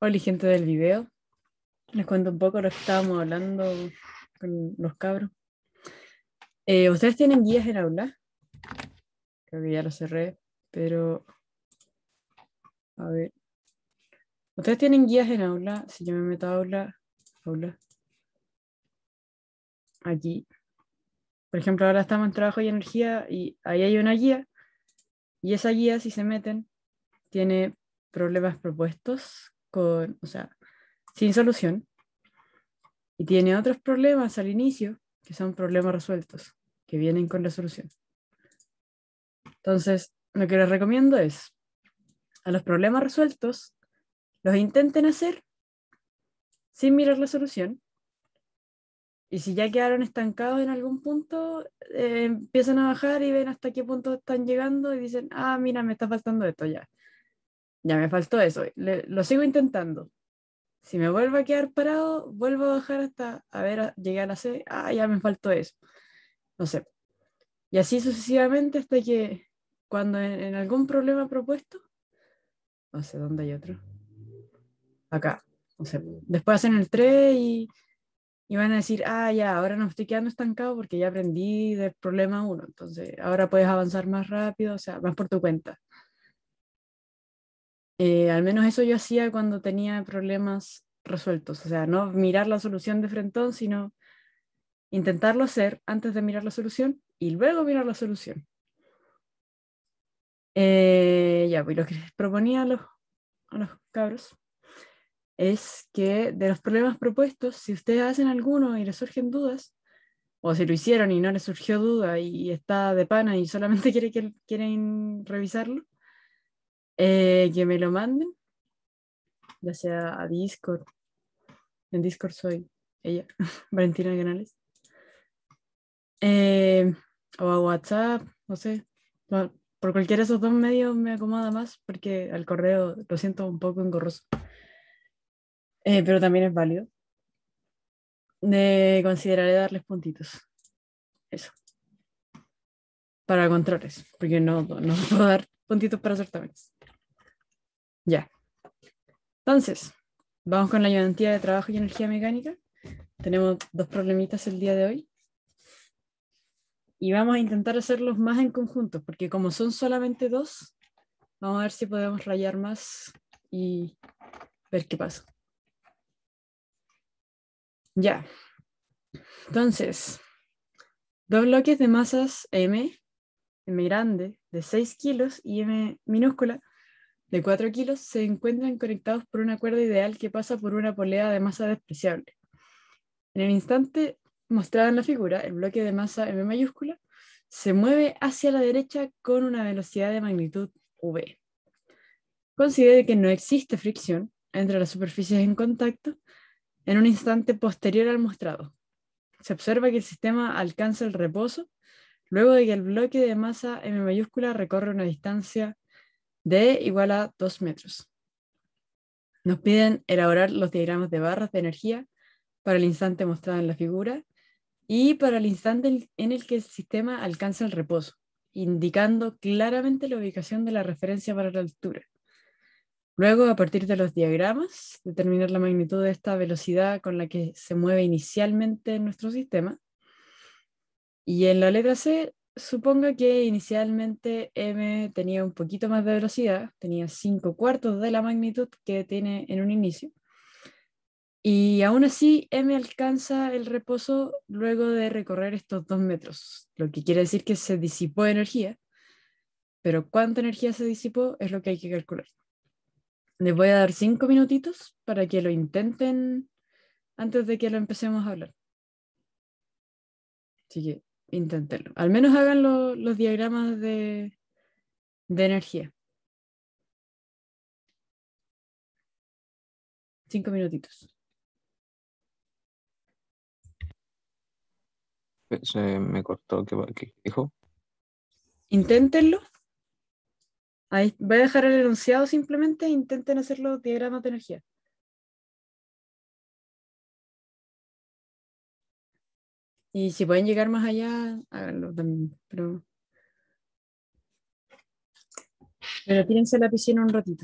Hola, gente del video. Les cuento un poco lo que estábamos hablando con los cabros. ¿Ustedes tienen guías en aula? Creo que ya lo cerré, pero a ver. ¿Ustedes tienen guías en aula? Si yo me meto a aula, aquí. Por ejemplo, ahora estamos en trabajo y energía y ahí hay una guía. Y esa guía, si se meten, tiene problemas propuestos o sea, sin solución. Y tiene otros problemas al inicio, que son problemas resueltos, que vienen con la solución. Entonces, lo que les recomiendo es, a los problemas resueltos, los intenten hacer sin mirar la solución. Y si ya quedaron estancados en algún punto, empiezan a bajar y ven hasta qué punto están llegando y dicen, ah, mira, me está faltando esto ya. Ya me faltó eso. Lo sigo intentando. Si me vuelvo a quedar parado, vuelvo a bajar hasta, a ver, llegar a la C, ah, ya me faltó eso. No sé. Y así sucesivamente hasta que cuando en algún problema propuesto, no sé dónde hay otro, acá, no sé, después hacen el 3 y van a decir, ah, ya, ahora no estoy quedando estancado porque ya aprendí del problema uno, entonces ahora puedes avanzar más rápido, o sea, más por tu cuenta. Al menos eso yo hacía cuando tenía problemas resueltos, o sea, no mirar la solución de frentón, sino intentarlo hacer antes de mirar la solución y luego mirar la solución. Ya, pues lo que les proponía a los cabros es que de los problemas propuestos, si ustedes hacen alguno y les surgen dudas, o si lo hicieron y no les surgió duda y está de pana y solamente quieren revisarlo, que me lo manden, ya sea a Discord, en Discord soy ella, Valentina Canales, eh, o a WhatsApp, no sé, por cualquiera de esos dos medios me acomoda más porque al correo lo siento un poco engorroso. Pero también es válido. Consideraré darles puntitos, eso, para controles, porque no puedo dar puntitos para certámenes. Ya. Entonces, vamos con la ayudantía de trabajo y energía mecánica. Tenemos dos problemitas el día de hoy y vamos a intentar hacerlos más en conjunto, porque como son solamente dos, vamos a ver si podemos rayar más y ver qué pasa. Ya. Entonces, dos bloques de masas M grande, de 6 kilos y M minúscula, de 4 kilos, se encuentran conectados por una cuerda ideal que pasa por una polea de masa despreciable. En el instante mostrado en la figura, el bloque de masa M mayúscula se mueve hacia la derecha con una velocidad de magnitud V. Considere que no existe fricción entre las superficies en contacto en un instante posterior al mostrado. Se observa que el sistema alcanza el reposo luego de que el bloque de masa M mayúscula recorre una distancia de igual a 2 metros. Nos piden elaborar los diagramas de barras de energía para el instante mostrado en la figura y para el instante en el que el sistema alcanza el reposo, indicando claramente la ubicación de la referencia para la altura. Luego, a partir de los diagramas, determinar la magnitud de esta velocidad con la que se mueve inicialmente nuestro sistema. Y en la letra C, suponga que inicialmente M tenía un poquito más de velocidad, tenía 5/4 de la magnitud que tiene en un inicio. Y aún así, M alcanza el reposo luego de recorrer estos 2 metros, lo que quiere decir que se disipó energía, pero cuánta energía se disipó es lo que hay que calcular. Les voy a dar 5 minutitos para que lo intenten antes de que lo empecemos a hablar. Así que inténtenlo. Al menos hagan los diagramas de energía. 5 minutitos. Se me cortó, ¿qué dijo? Inténtenlo. Ahí voy a dejar el enunciado simplemente. Intenten hacer los diagramas de energía. Y si pueden llegar más allá, háganlo también. Pero tírense a la piscina un ratito.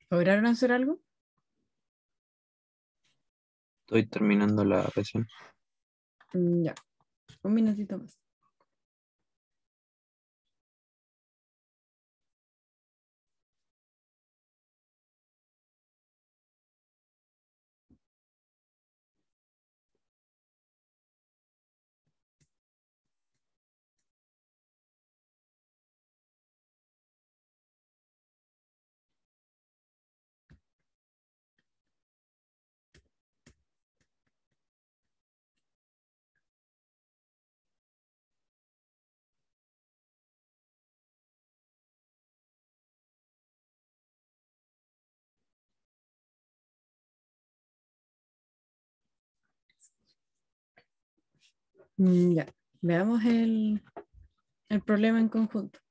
¿Lograron hacer algo? Estoy terminando la recién. Ya, un minutito más. Ya, veamos el problema en conjunto.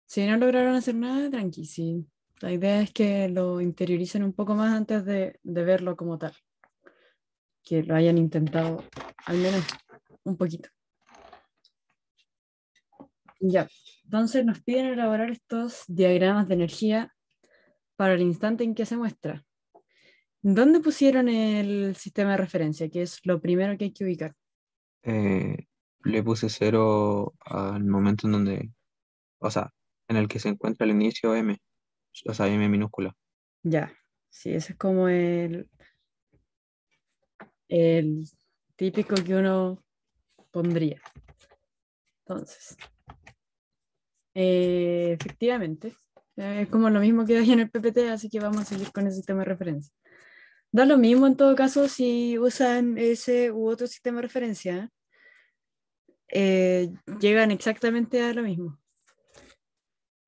Si no lograron hacer nada, tranqui, sí. La idea es que lo interioricen un poco más antes de verlo como tal. Que lo hayan intentado al menos un poquito. Ya, entonces nos piden elaborar estos diagramas de energía para el instante en que se muestra. ¿Dónde pusieron el sistema de referencia? Que es lo primero que hay que ubicar. Eh, Le puse 0 al momento en donde, o sea, en el que se encuentra el inicio M, o sea, M minúscula. Ya, sí, ese es como el típico que uno pondría. Entonces, efectivamente, es como lo mismo que hay en el PPT, así que vamos a seguir con el sistema de referencia. Da lo mismo en todo caso si usan ese u otro sistema de referencia, llegan exactamente a lo mismo.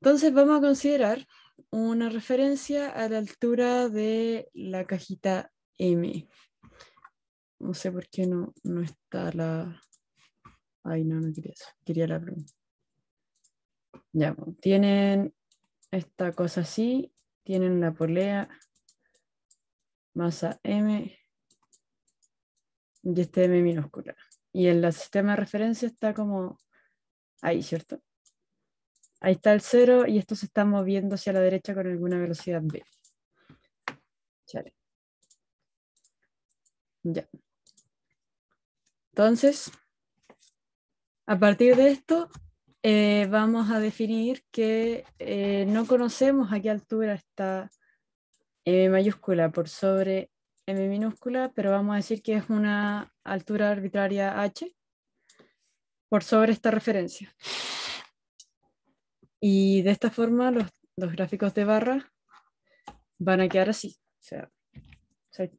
Entonces vamos a considerar una referencia a la altura de la cajita M. No sé por qué no está la... Ay, no quería eso. Quería la pregunta. Ya, pues, tienen esta cosa así, tienen la polea, masa M y este M minúscula. Y el sistema de referencia está como ahí, ¿cierto? Ahí está el cero y esto se está moviendo hacia la derecha con alguna velocidad v. Chale. Ya. Entonces, a partir de esto, vamos a definir que no conocemos a qué altura está M mayúscula por sobre M minúscula, pero vamos a decir que es una altura arbitraria h por sobre esta referencia. Y de esta forma los gráficos de barra van a quedar así. O sea,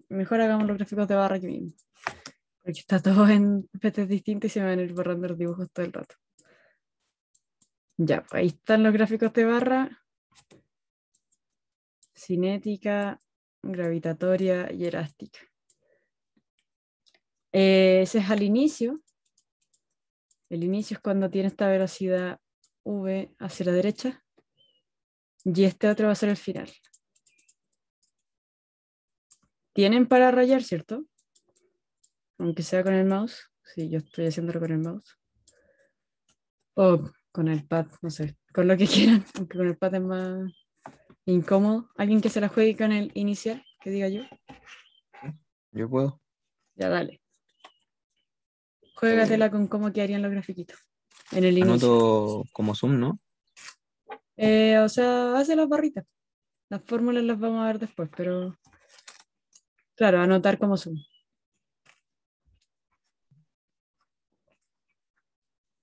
mejor hagamos los gráficos de barra aquí mismo. Porque está todo en PPT distintos y se me van a ir borrando los dibujos todo el rato. Ya, pues ahí están los gráficos de barra. Cinética, gravitatoria y elástica. Ese es al inicio. El inicio es cuando tiene esta velocidad v hacia la derecha. Y este otro va a ser el final. Tienen para rayar, ¿cierto? Aunque sea con el mouse. Sí, yo estoy haciéndolo con el mouse. O con el pad, no sé. Con lo que quieran. Aunque con el pad es más incómodo. ¿Alguien que se la juegue con el inicial? Que diga yo. Yo puedo. Ya, dale. Eh, Juégatela con cómo quedarían los grafiquitos en el inicio. Anoto como zoom, ¿no? O sea, hace las barritas. Las fórmulas las vamos a ver después, pero claro, anotar como son.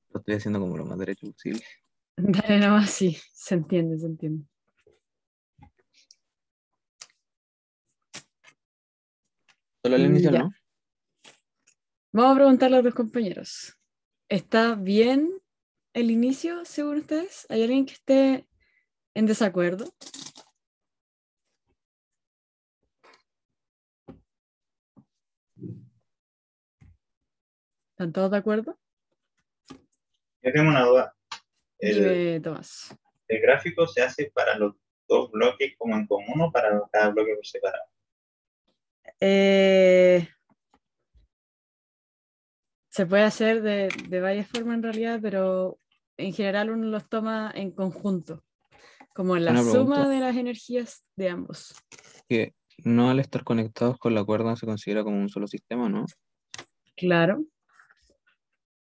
Lo estoy haciendo como lo más derecho posible. Dale nomás, sí, se entiende, se entiende. Solo el inicial, Ya, ¿no? vamos a preguntarle a los compañeros. ¿Está bien el inicio, según ustedes? ¿Hay alguien que esté en desacuerdo? ¿Están todos de acuerdo? Yo tengo una duda. ¿El, Dime, Tomás. el gráfico se hace para los dos bloques como en común o para cada bloque por separado? Eh, Se puede hacer de varias formas en realidad, pero en general uno los toma en conjunto. como la Una suma pregunta, de las energías de ambos. que no al estar conectados con la cuerda se considera como un solo sistema, ¿no? Claro,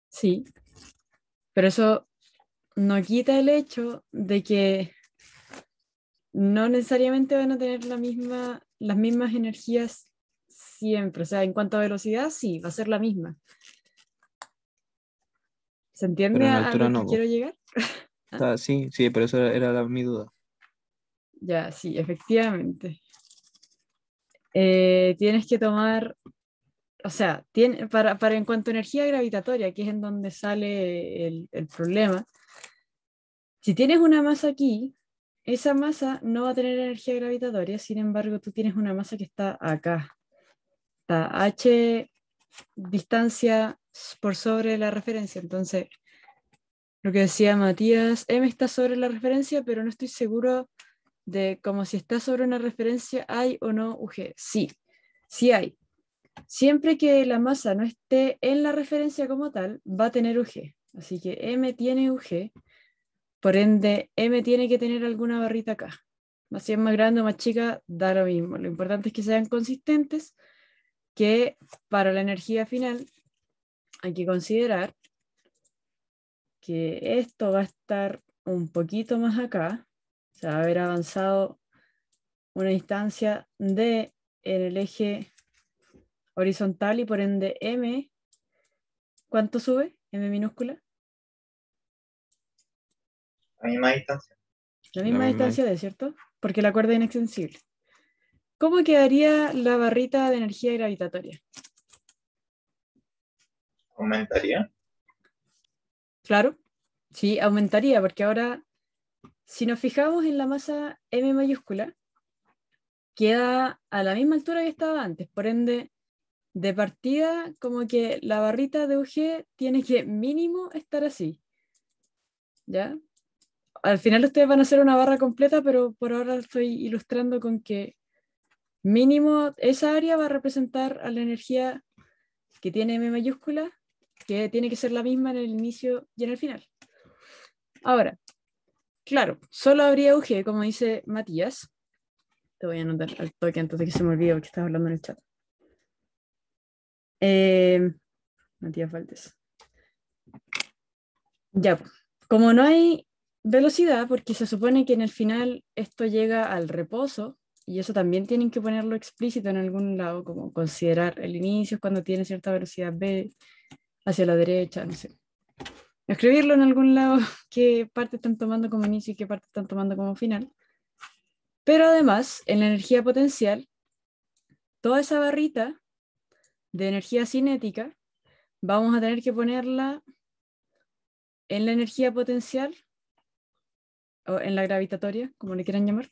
sí, pero eso no quita el hecho de que no necesariamente van a tener las mismas energías siempre. O sea, en cuanto a velocidad, sí, va a ser la misma. ¿Se Pero entiende en a altura lo que no, po. quiero llegar? O sea, sí, sí, pero eso mi duda. Ya, sí, efectivamente. Tienes que tomar, o sea, para en cuanto a energía gravitatoria, que es en donde sale el problema, si tienes una masa aquí, esa masa no va a tener energía gravitatoria, sin embargo, tú tienes una masa que está acá. Está h distancia por sobre la referencia. Entonces, lo que decía Matías, m está sobre la referencia, pero no estoy seguro de como si está sobre una referencia, ¿hay o no UG? Sí, sí hay. Siempre que la masa no esté en la referencia como tal, va a tener UG. Así que M tiene UG, por ende, M tiene que tener alguna barrita acá. Si es más grande o más chica, da lo mismo. Lo importante es que sean consistentes, que para la energía final hay que considerar que esto va a estar un poquito más acá, o sea, va a haber avanzado una distancia D en el eje horizontal y por ende M, ¿cuánto sube? M minúscula. A misma distancia. La La misma misma distancia D, ¿cierto? Porque la cuerda es inextensible. ¿Cómo quedaría la barrita de energía gravitatoria? Aumentaría. Claro, sí, aumentaría, porque ahora, si nos fijamos en la masa M mayúscula, queda a la misma altura que estaba antes, por ende, de partida, como que la barrita de UG tiene que mínimo estar así, ¿ya? Al final ustedes van a hacer una barra completa, pero por ahora estoy ilustrando con que mínimo esa área va a representar a la energía que tiene M mayúscula, que tiene que ser la misma en el inicio y en el final. Ahora, claro, solo habría UG, como dice Matías. Te voy a anotar al toque antes de que se me olvide porque estaba hablando en el chat. Matías Valdés. Ya, pues, como no hay velocidad, porque se supone que en el final esto llega al reposo, y eso también tienen que ponerlo explícito en algún lado, como considerar el inicio cuando tiene cierta velocidad B hacia la derecha, no sé. Escribirlo en algún lado qué parte están tomando como inicio y qué parte están tomando como final. Pero además, en la energía potencial, toda esa barrita de energía cinética, vamos a tener que ponerla en la energía potencial o en la gravitatoria, como le quieran llamar,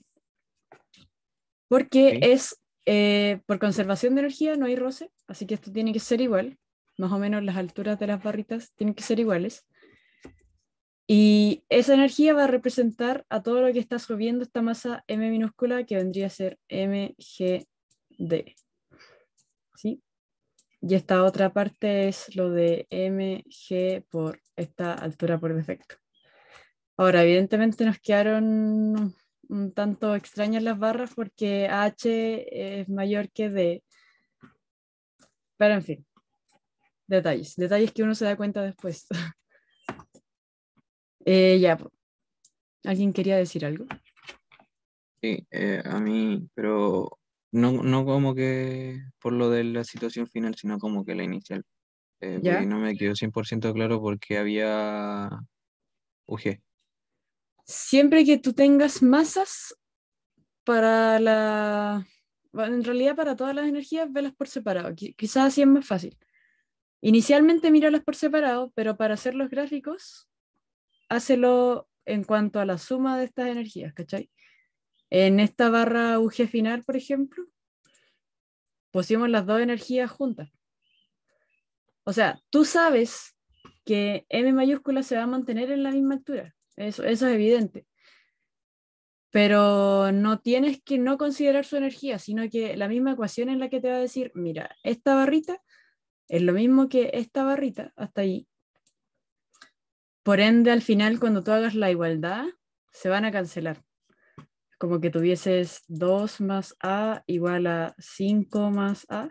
porque ¿sí? es por conservación de energía, no hay roce, así que esto tiene que ser igual, más o menos las alturas de las barritas tienen que ser iguales. Y esa energía va a representar a todo lo que está subiendo esta masa M minúscula, que vendría a ser mgd. ¿Sí? Y esta otra parte es lo de mg por esta altura por defecto. Ahora, evidentemente nos quedaron un tanto extrañas las barras porque h es mayor que d. Pero en fin, detalles que uno se da cuenta después. Ya, ¿alguien quería decir algo? Sí, a mí, pero no como que por lo de la situación final, sino como que la inicial. Porque ¿Ya? no me quedó 100% claro por qué había UG. Siempre que tú tengas masas para la... bueno, en realidad para todas las energías, velas por separado. Quizás así es más fácil. Inicialmente míralas por separado, pero para hacer los gráficos, hácelo en cuanto a la suma de estas energías, ¿cachai? En esta barra UG final, por ejemplo, pusimos las dos energías juntas. O sea, tú sabes que M mayúscula se va a mantener en la misma altura. Eso es evidente. Pero no tienes que no considerar su energía, sino que la misma ecuación en la que te va a decir, mira, esta barrita es lo mismo que esta barrita hasta ahí. Por ende, al final, cuando tú hagas la igualdad, se van a cancelar. como que tuvieses 2 más A igual a 5 más A.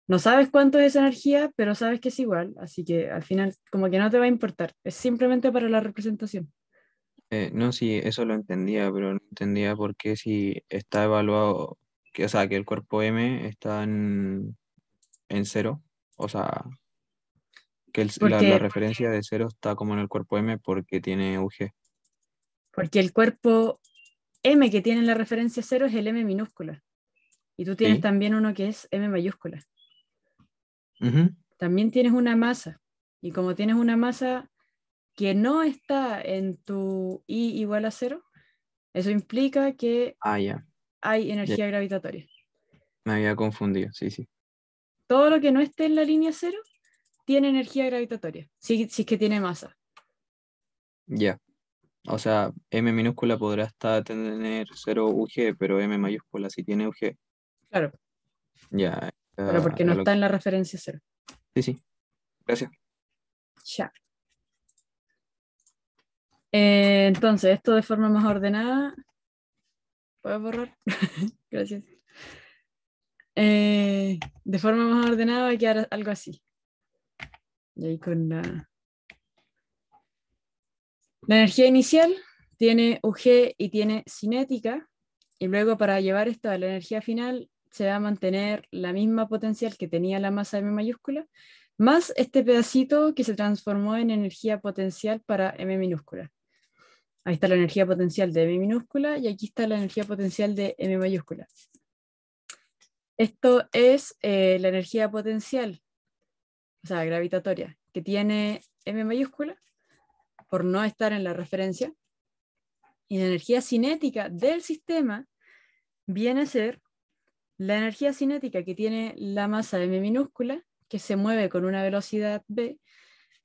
No sabes cuánto es esa energía, pero sabes que es igual, así que al final como que no te va a importar, es simplemente para la representación. No, sí, eso lo entendía, pero no entendía por qué si está evaluado, que, o sea, que el cuerpo M está en cero, o sea, que la Porque, referencia de cero está como en el cuerpo M porque tiene UG. porque el cuerpo M que tiene la referencia 0 es el M minúscula, y tú tienes Sí. también uno que es M mayúscula. Ujú. También tienes una masa, y como tienes una masa que no está en tu I igual a 0, eso implica que Ah, ya, hay ya, energía gravitatoria. me había confundido, sí, sí. Todo lo que no esté en la línea 0 tiene energía gravitatoria, si es que tiene masa. Ya. O sea, M minúscula podrá hasta tener cero UG, pero M mayúscula sí tiene UG. Claro, Ya, pero porque no era lo está que... en la referencia 0. Sí, sí, gracias. Ya. Entonces, esto de forma más ordenada. ¿Puedes borrar? Gracias. De forma más ordenada va a quedar algo así. Y ahí con la energía inicial tiene UG y tiene cinética. Y luego para llevar esto a la energía final se va a mantener la misma potencial que tenía la masa M mayúscula, más este pedacito que se transformó en energía potencial para M minúscula. Ahí está la energía potencial de M minúscula y aquí está la energía potencial de M mayúscula. Esto es la energía potencial, o sea, gravitatoria, que tiene M mayúscula por no estar en la referencia. Y la energía cinética del sistema viene a ser la energía cinética que tiene la masa M minúscula, que se mueve con una velocidad v,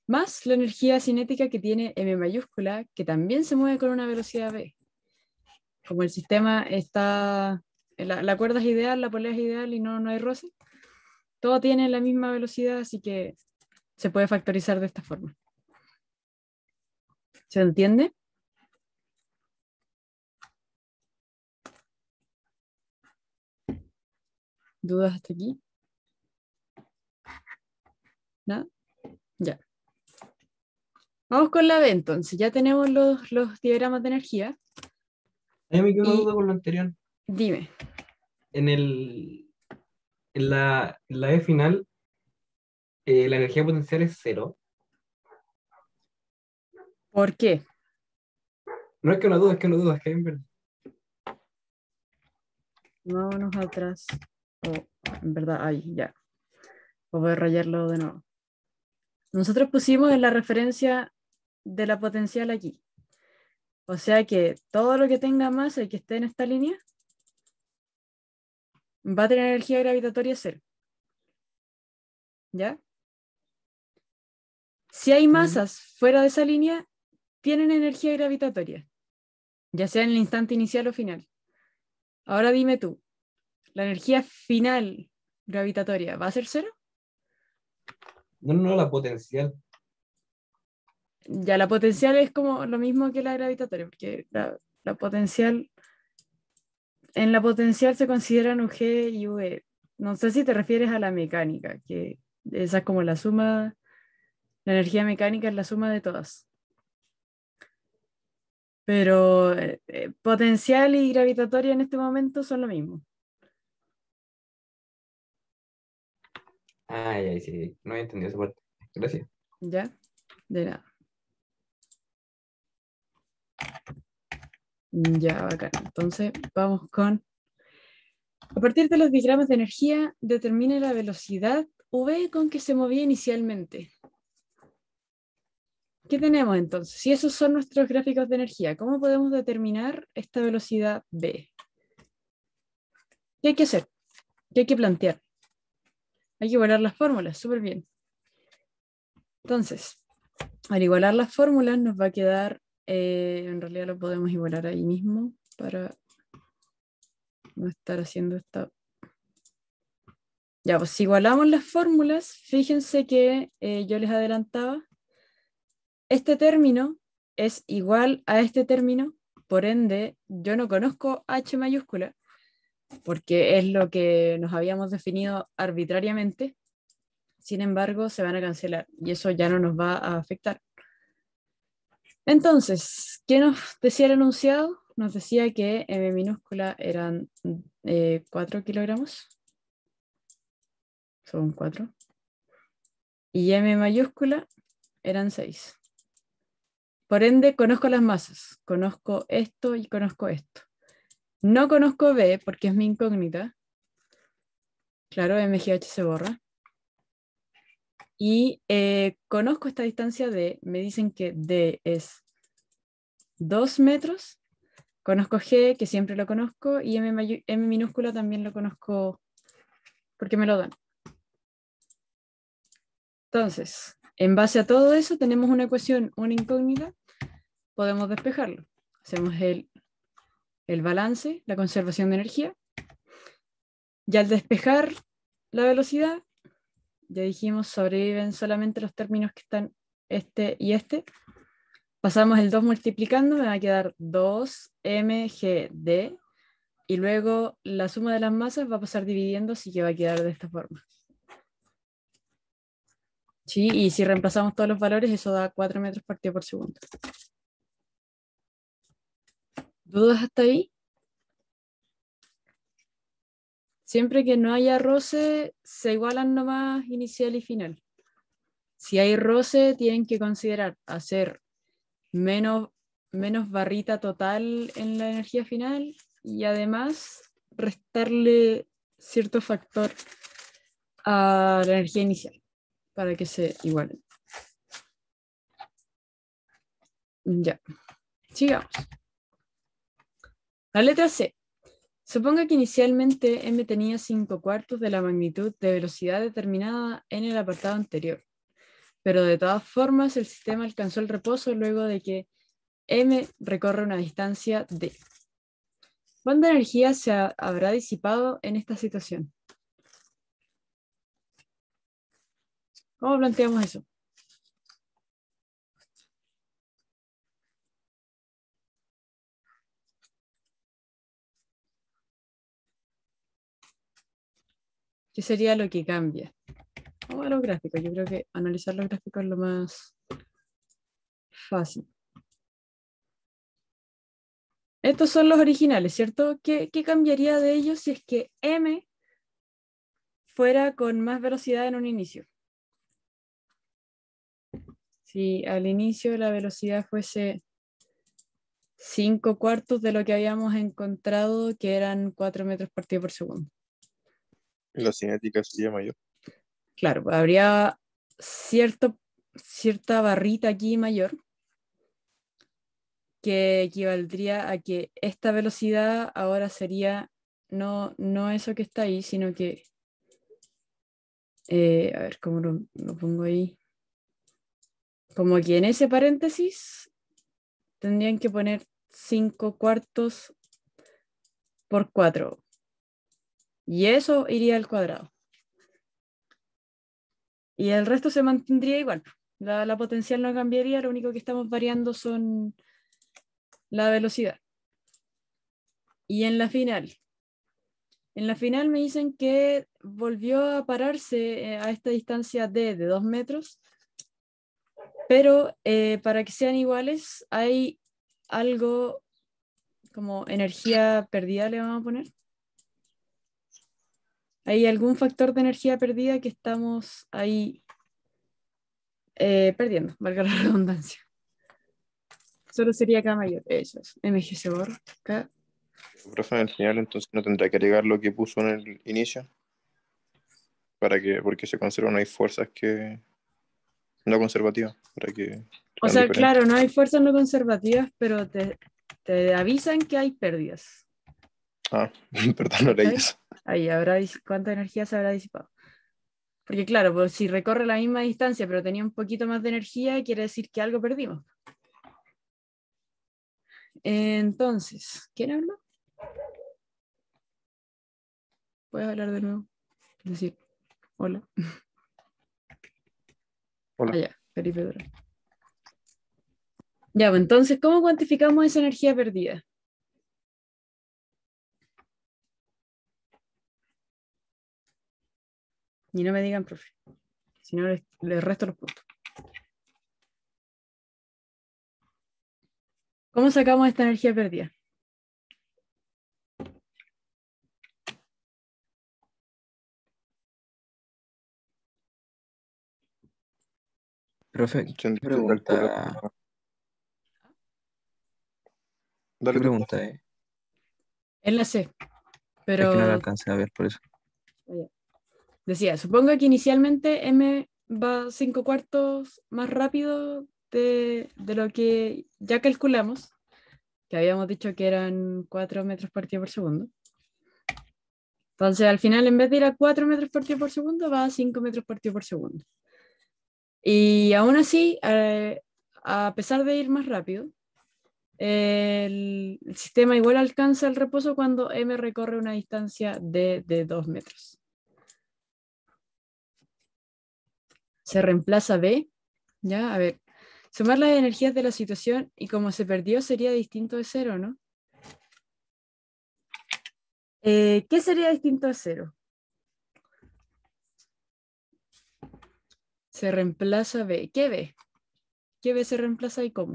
más la energía cinética que tiene M mayúscula, que también se mueve con una velocidad v. Como el sistema está, la cuerda es ideal, la polea es ideal y no hay roce, todo tiene la misma velocidad, así que se puede factorizar de esta forma. ¿Se entiende? ¿Dudas hasta aquí? ¿Nada? Ya. Vamos con la B entonces. Ya tenemos los diagramas de energía. A mí me quedó una Y duda con lo anterior. dime, En la E final, la energía potencial es cero. ¿por qué? No es que una duda, es que una duda, es que en verdad. Vámonos atrás. En verdad, ahí, ya. Voy a rayarlo de nuevo. Nosotros pusimos en la referencia de la potencial aquí. O sea que todo lo que tenga masa y que esté en esta línea va a tener energía gravitatoria cero. ¿Ya? Si hay masas fuera de esa línea, tienen energía gravitatoria, ya sea en el instante inicial o final. Ahora dime tú, ¿la energía final gravitatoria va a ser cero? No, no, la potencial. Ya la potencial es como lo mismo que la gravitatoria, porque la potencial, en la potencial se consideran UG y UE. No sé si te refieres a la mecánica, que esa es como la suma, la energía mecánica es la suma de todas. Pero potencial y gravitatoria en este momento son lo mismo. Ah, ya, sí, no había entendido esa parte. Gracias. ¿Ya? De nada. Ya, bacán. Entonces, vamos con... A partir de los diagramas de energía, determine la velocidad v con que se movía inicialmente. ¿Qué tenemos entonces? Si esos son nuestros gráficos de energía, ¿cómo podemos determinar esta velocidad v? ¿Qué hay que hacer? ¿Qué hay que plantear? Hay que igualar las fórmulas, súper bien. Entonces, al igualar las fórmulas nos va a quedar, en realidad lo podemos igualar ahí mismo para no estar haciendo esta... Ya, pues si igualamos las fórmulas, fíjense que yo les adelantaba, este término es igual a este término Por ende, yo no conozco H mayúscula, porque es lo que nos habíamos definido arbitrariamente. Sin embargo, se van a cancelar y eso ya no nos va a afectar. Entonces, ¿qué nos decía el enunciado? Nos decía que M minúscula eran 4 kilogramos. Son 4. Y M mayúscula eran 6. Por ende, conozco las masas. Conozco esto y conozco esto. No conozco B porque es mi incógnita. Claro, MGH se borra. Y conozco esta distancia D. Me dicen que D es 2 metros. Conozco G, que siempre lo conozco. Y M minúscula también lo conozco porque me lo dan. Entonces, en base a todo eso, tenemos una ecuación, una incógnita. Podemos despejarlo. Hacemos el balance, la conservación de energía. Y al despejar la velocidad, ya dijimos, sobreviven solamente los términos que están este y este. Pasamos el 2 multiplicando, me va a quedar 2mgd. Y luego la suma de las masas va a pasar dividiendo, así que va a quedar de esta forma. ¿Sí? Y si reemplazamos todos los valores, eso da 4 metros partido por segundo. ¿Dudas hasta ahí? Siempre que no haya roce, se igualan nomás inicial y final. Si hay roce, tienen que considerar hacer menos barrita total en la energía final y además restarle cierto factor a la energía inicial para que se igualen. Ya, sigamos. La letra C. Suponga que inicialmente m tenía 5/4 de la magnitud de velocidad determinada en el apartado anterior, pero de todas formas el sistema alcanzó el reposo luego de que m recorre una distancia d. ¿Cuánta energía se habrá disipado en esta situación? ¿Cómo planteamos eso? ¿Qué sería lo que cambia? Vamos a los gráficos. Yo creo que analizar los gráficos es lo más fácil. Estos son los originales, ¿cierto? ¿Qué cambiaría de ellos si es que m fuera con más velocidad en un inicio? Si al inicio la velocidad fuese 5/4 de lo que habíamos encontrado, que eran 4 metros partido por segundo. La cinética sería mayor. Claro, pues habría cierta barrita aquí mayor que equivaldría a que esta velocidad ahora sería no eso que está ahí, sino que, a ver cómo lo pongo ahí, como que en ese paréntesis tendrían que poner 5/4 por 4 y eso iría al cuadrado. Y el resto se mantendría igual. La potencial no cambiaría, lo único que estamos variando son la velocidad. Y en la final me dicen que volvió a pararse a esta distancia de 2 metros, pero para que sean iguales hay algo como energía perdida, le vamos a poner. Hay algún factor de energía perdida que estamos ahí perdiendo, valga la redundancia. Solo sería K mayor, eso es. MG se borra, K. Profe, en el final entonces no tendrá que agregar lo que puso en el inicio porque se conservan, no hay fuerzas que no conservativas para que O sean sea, diferentes. claro, no hay fuerzas no conservativas, pero te avisan que hay pérdidas. Ah, perdón, no leí ¿Cachai? eso. Ahí cuánta energía se habrá disipado. Porque claro, pues si recorre la misma distancia, pero tenía un poquito más de energía, quiere decir que algo perdimos. Entonces, ¿quién habla? ¿Puedes hablar de nuevo? Es decir, hola. Hola. Allá, Felipe Durán. Ya, pues entonces, ¿cómo cuantificamos esa energía perdida? Y no me digan, profe. Si no, les resto los puntos. ¿Cómo sacamos esta energía perdida? Profe, ¿qué Tendría que calcular. pregunta, Dale qué tú. pregunta es? Él la sé, Es que no la pero alcancé a ver por eso. decía, supongo que inicialmente M va 5/4 más rápido de lo que ya calculamos, que habíamos dicho que eran 4 metros partido por segundo. Entonces, al final, en vez de ir a 4 metros partido por segundo, va a 5 metros partido por segundo. Y aún así, a pesar de ir más rápido, el sistema igual alcanza el reposo cuando M recorre una distancia de 2 metros. Se reemplaza B, ¿ya? A ver, sumar las energías de la situación y como se perdió sería distinto de cero, ¿no? ¿Qué sería distinto de cero? Se reemplaza B. ¿Qué B? ¿Qué B se reemplaza y cómo?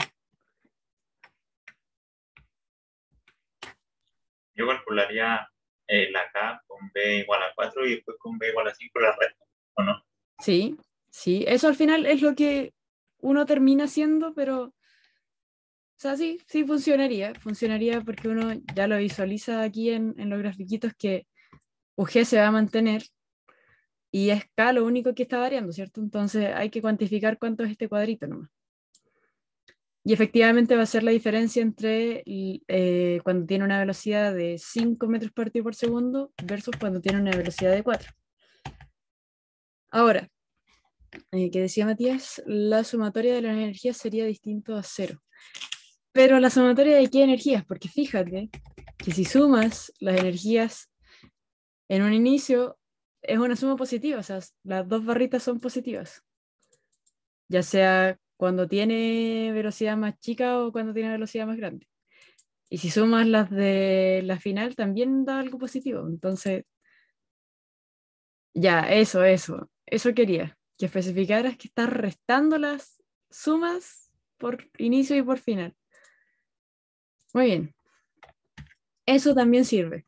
Yo calcularía la K con B igual a 4 y después con B igual a 5 la resta, ¿o no? Sí, sí, eso al final es lo que uno termina haciendo, pero, o sea, sí, sí funcionaría porque uno ya lo visualiza aquí en los grafiquitos que UG se va a mantener y es K lo único que está variando, ¿cierto? Entonces hay que cuantificar cuánto es este cuadrito nomás. Y efectivamente va a ser la diferencia entre cuando tiene una velocidad de 5 metros partido por segundo versus cuando tiene una velocidad de 4. Ahora, que decía Matías, la sumatoria de las energías sería distinto a cero. Pero la sumatoria de qué energías, porque fíjate que si sumas las energías en un inicio, es una suma positiva, o sea, las dos barritas son positivas. Ya sea cuando tiene velocidad más chica o cuando tiene velocidad más grande. Y si sumas las de la final, también da algo positivo. Entonces, ya, eso quería. Que especificaras que estás restando las sumas por inicio y por final. Muy bien. Eso también sirve.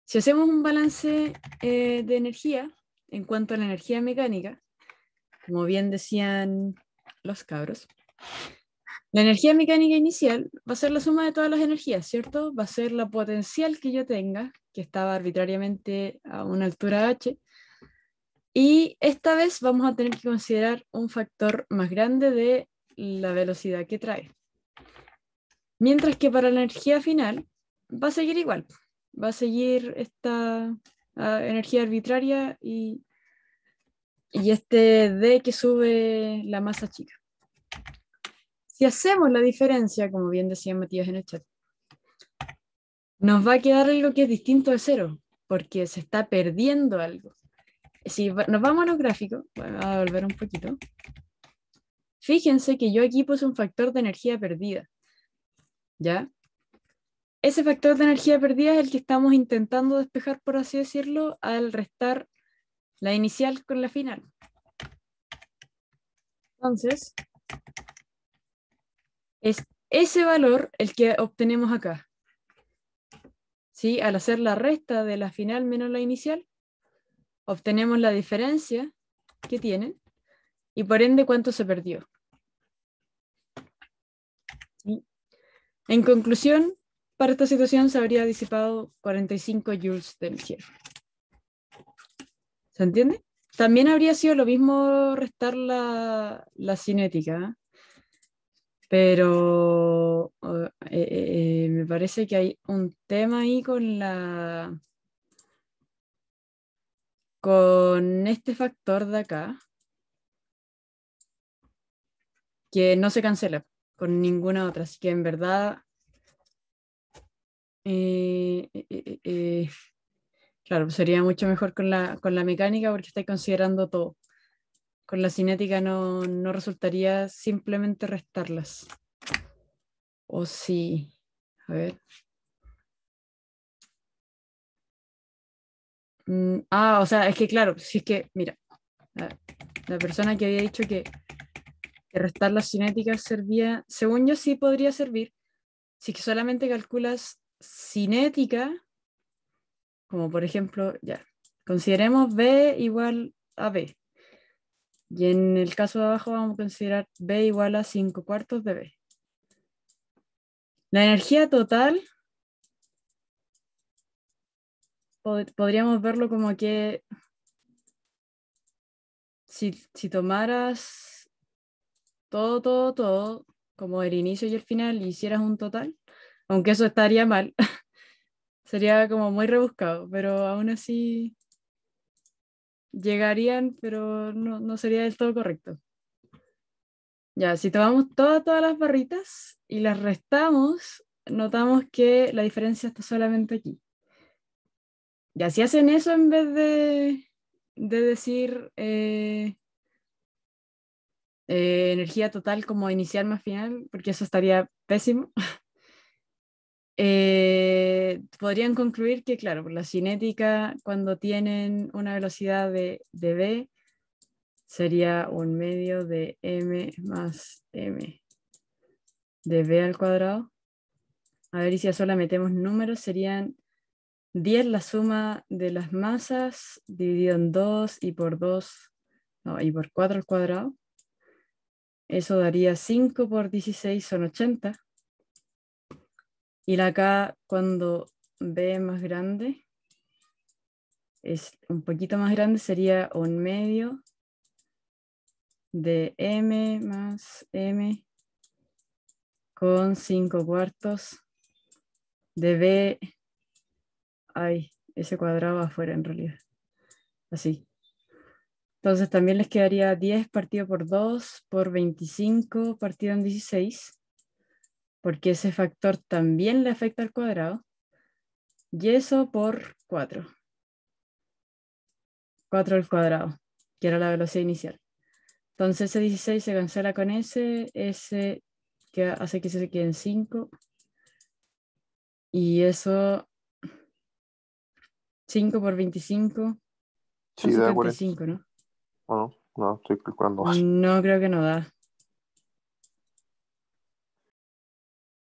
Si hacemos un balance de energía, en cuanto a la energía mecánica, como bien decían los cabros, la energía mecánica inicial va a ser la suma de todas las energías, ¿cierto? Va a ser la potencial que yo tenga, que estaba arbitrariamente a una altura h, y esta vez vamos a tener que considerar un factor más grande de la velocidad que trae. Mientras que para la energía final va a seguir igual, va a seguir esta energía arbitraria y este D que sube la masa chica. Si hacemos la diferencia, como bien decía Matías en el chat, nos va a quedar algo que es distinto de cero, porque se está perdiendo algo. Si nos vamos a los gráficos, bueno, a volver un poquito. Fíjense que yo aquí puse un factor de energía perdida, ¿ya? Ese factor de energía perdida es el que estamos intentando despejar, por así decirlo, al restar la inicial con la final. Entonces, es ese valor el que obtenemos acá. ¿Sí? Al hacer la resta de la final menos la inicial, obtenemos la diferencia que tienen y por ende cuánto se perdió. ¿Sí? En conclusión, para esta situación se habría disipado 45 joules de energía. ¿Se entiende? También habría sido lo mismo restar la cinética, pero me parece que hay un tema ahí con este factor de acá que no se cancela con ninguna otra, así que en verdad claro, sería mucho mejor con la mecánica porque estáis considerando todo. Con la cinética no resultaría simplemente restarlas. O si, a ver. O sea, es que claro, si es que, mira, la persona que había dicho que restar las cinéticas servía, según yo sí podría servir, si es que solamente calculas cinética, como por ejemplo, ya, consideremos B igual a B. Y en el caso de abajo vamos a considerar B igual a 5/4 de B. La energía total podríamos verlo como que si tomaras todo, como el inicio y el final, y hicieras un total, aunque eso estaría mal, sería como muy rebuscado, pero aún así llegarían, pero no sería del todo correcto. Ya, si tomamos todas las barritas y las restamos, notamos que la diferencia está solamente aquí. Ya, si hacen eso en vez de decir energía total como inicial más final, porque eso estaría pésimo, podrían concluir que, claro, por la cinética, cuando tienen una velocidad de v, sería 1/2 de m más m de v al cuadrado. A ver, y si a sola metemos números, serían 10 la suma de las masas dividido en 2 y por 2, no, y por 4 al cuadrado. Eso daría 5 por 16 son 80. Y la K, cuando B es más grande, es un poquito más grande, sería 1/2 de m más m con 5/4 de B. Ay, ese cuadrado afuera en realidad. Así. Entonces también les quedaría 10 partido por 2 por 25 partido en 16, porque ese factor también le afecta al cuadrado. Y eso por 4. 4 al cuadrado, que era la velocidad inicial. Entonces ese 16 se cancela con ese que hace que se queden 5. Y eso, 5 por 25, Sí, son da 40. 75, ¿no? Bueno, no, estoy calculando mal. No creo que no da.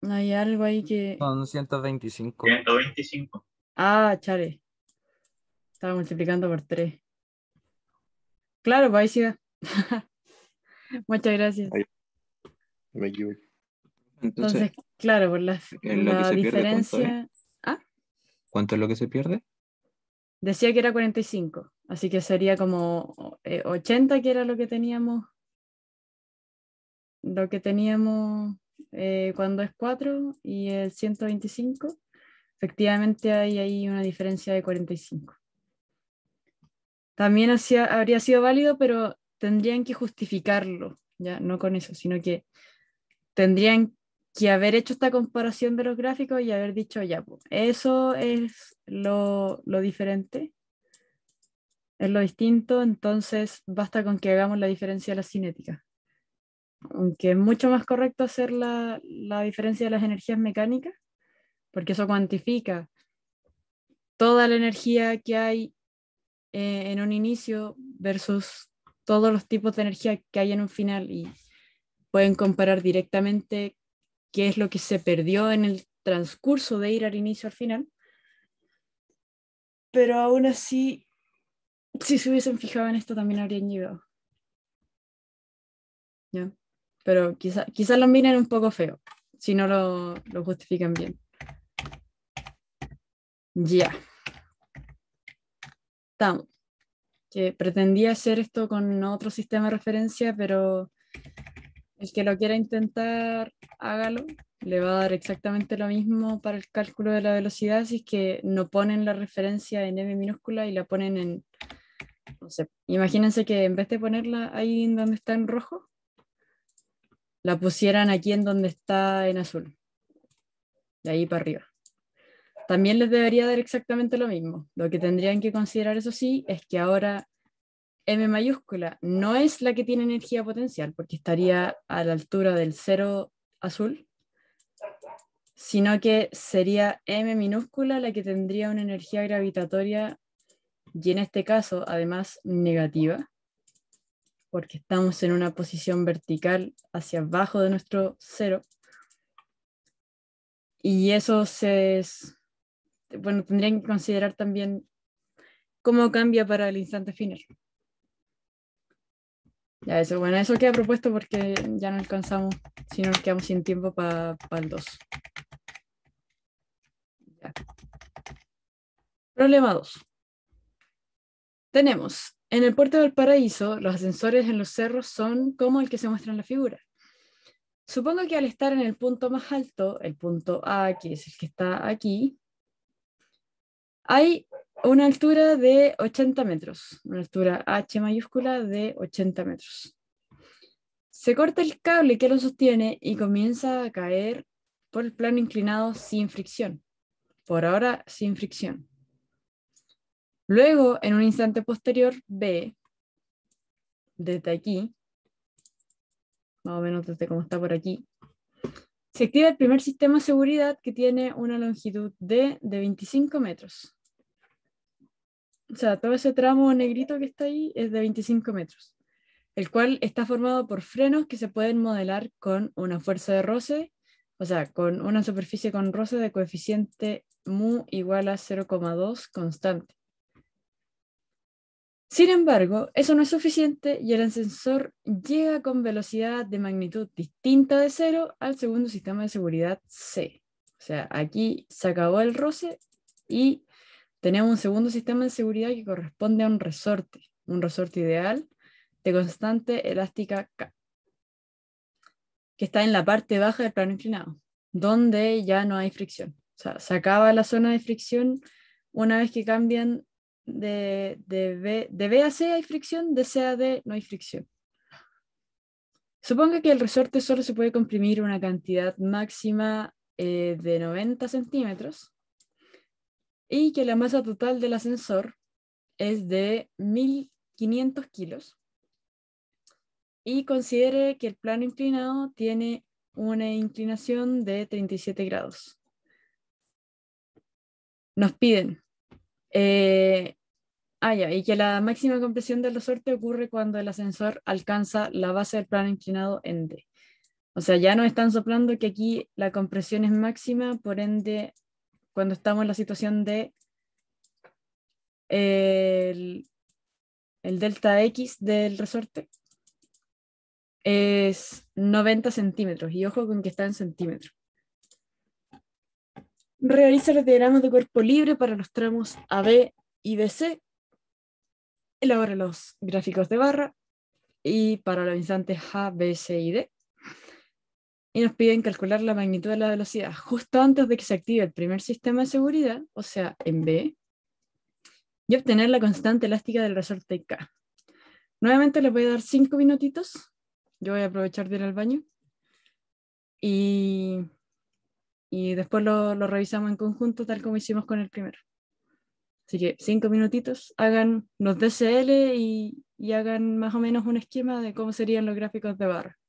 Hay algo ahí que... Son 125. 125. Chale. Estaba multiplicando por 3. Claro, pues ahí sí da. Muchas gracias. Ahí. Me equivoqué. Entonces, Entonces, claro, por ¿en lo que la se pierde cuánto es? diferencia... ¿Cuánto es lo que se pierde? Decía que era 45, así que sería como 80, que era lo que teníamos cuando es 4, y el 125. Efectivamente hay ahí una diferencia de 45. También habría sido válido, pero tendrían que justificarlo, ya no con eso, sino que tendrían que haber hecho esta comparación de los gráficos y haber dicho, ya, pues, eso es lo diferente, es lo distinto, entonces basta con que hagamos la diferencia de la cinética. Aunque es mucho más correcto hacer la diferencia de las energías mecánicas, porque eso cuantifica toda la energía que hay en un inicio versus todos los tipos de energía que hay en un final, y pueden comparar directamente qué es lo que se perdió en el transcurso de ir al inicio al final. Pero aún así, si se hubiesen fijado en esto, también habrían llegado. ¿Ya? Pero quizás lo miren un poco feo, si no lo justifican bien. Ya. Estamos. Que pretendía hacer esto con otro sistema de referencia, pero el que lo quiera intentar, hágalo. Le va a dar exactamente lo mismo para el cálculo de la velocidad si es que no ponen la referencia en m minúscula y la ponen en, no sé, imagínense que en vez de ponerla ahí en donde está en rojo, la pusieran aquí en donde está en azul, de ahí para arriba. También les debería dar exactamente lo mismo. Lo que tendrían que considerar, eso sí, es que ahora M mayúscula no es la que tiene energía potencial, porque estaría a la altura del 0 azul, sino que sería m minúscula la que tendría una energía gravitatoria, y en este caso, además, negativa, porque estamos en una posición vertical hacia abajo de nuestro cero. Y eso bueno, tendrían que considerar también cómo cambia para el instante final. Ya, eso, bueno, eso queda propuesto porque ya no alcanzamos, si no nos quedamos sin tiempo para el 2. Ya. Problema 2. Tenemos, en el puerto de Valparaíso, los ascensores en los cerros son como el que se muestra en la figura. Supongo que al estar en el punto más alto, el punto A, que es el que está aquí, hay una altura de 80 metros, una altura H mayúscula de 80 metros. Se corta el cable que lo sostiene y comienza a caer por el plano inclinado sin fricción. Por ahora, sin fricción. Luego, en un instante posterior, B, desde aquí, más o menos desde cómo está por aquí, se activa el primer sistema de seguridad que tiene una longitud D de 25 metros. O sea, todo ese tramo negrito que está ahí es de 25 metros, el cual está formado por frenos que se pueden modelar con una fuerza de roce, o sea, con una superficie con roce de coeficiente mu igual a 0,2 constante. Sin embargo, eso no es suficiente y el ascensor llega con velocidad de magnitud distinta de 0 al segundo sistema de seguridad C. O sea, aquí se acabó el roce y tenemos un segundo sistema de seguridad que corresponde a un resorte ideal de constante elástica K, que está en la parte baja del plano inclinado, donde ya no hay fricción. O sea, se acaba la zona de fricción una vez que cambian de B a C hay fricción, de C a D no hay fricción. Suponga que el resorte solo se puede comprimir una cantidad máxima de 90 centímetros y que la masa total del ascensor es de 1500 kilos y considere que el plano inclinado tiene una inclinación de 37 grados. Nos piden y que la máxima compresión del resorte ocurre cuando el ascensor alcanza la base del plano inclinado en D. O sea, ya nos están soplando que aquí la compresión es máxima, por ende, cuando estamos en la situación de el delta X del resorte es 90 centímetros, y ojo con que está en centímetros. Realiza los diagramas de cuerpo libre para los tramos AB y BC. Elabora los gráficos de barra y para los instantes A, B, C y D. Y nos piden calcular la magnitud de la velocidad justo antes de que se active el primer sistema de seguridad, o sea, en B, y obtener la constante elástica del resorte K. Nuevamente les voy a dar 5 minutitos. Yo voy a aprovechar de ir al baño. Y después lo revisamos en conjunto tal como hicimos con el primero. Así que 5 minutitos, hagan los DCL y hagan más o menos un esquema de cómo serían los gráficos de barra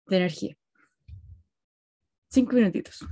de energía. 5 minutitos.